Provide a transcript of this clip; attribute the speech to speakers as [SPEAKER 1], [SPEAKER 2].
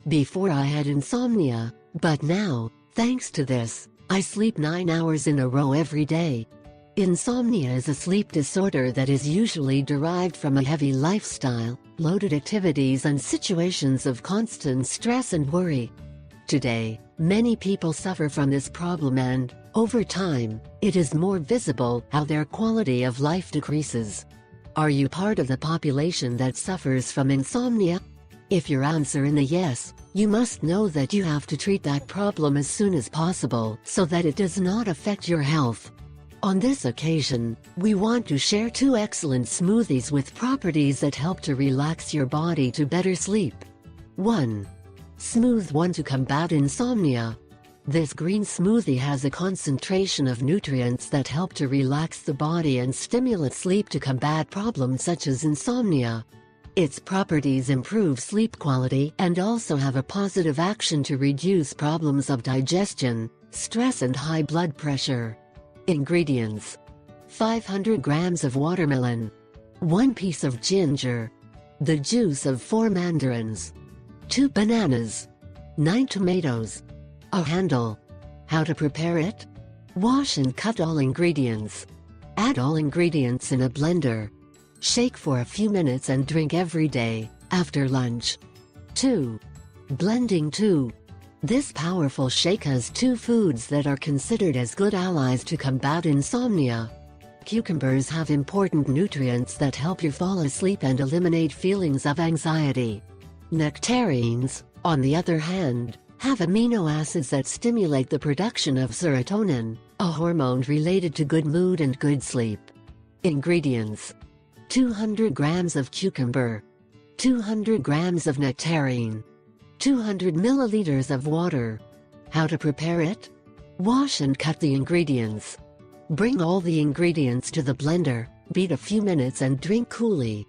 [SPEAKER 1] Before I had insomnia, but now, thanks to this, I sleep 9 hours in a row every day. Insomnia is a sleep disorder that is usually derived from a heavy lifestyle, loaded activities and situations of constant stress and worry. Today, many people suffer from this problem and, over time, it is more visible how their quality of life decreases. Are you part of the population that suffers from insomnia? If your answer is a yes, you must know that you have to treat that problem as soon as possible so that it does not affect your health. On this occasion, we want to share 2 excellent smoothies with properties that help to relax your body to better sleep. 1. Smooth 1 to combat insomnia. This green smoothie has a concentration of nutrients that help to relax the body and stimulate sleep to combat problems such as insomnia. Its properties improve sleep quality and also have a positive action to reduce problems of digestion, stress and high blood pressure. Ingredients: 500 grams of watermelon, 1 piece of ginger, the juice of 4 mandarins, 2 bananas, 9 tomatoes, a handle. How to prepare it? Wash and cut all ingredients. Add all ingredients in a blender. Shake for a few minutes and drink every day, after lunch. 2. Blending 2. This powerful shake has 2 foods that are considered as good allies to combat insomnia. Cucumbers have important nutrients that help you fall asleep and eliminate feelings of anxiety. Nectarines, on the other hand, have amino acids that stimulate the production of serotonin, a hormone related to good mood and good sleep. Ingredients: 200 grams of cucumber, 200 grams of nectarine, 200 milliliters of water. How to prepare it? Wash and cut the ingredients. Bring all the ingredients to the blender, beat a few minutes and drink coolly.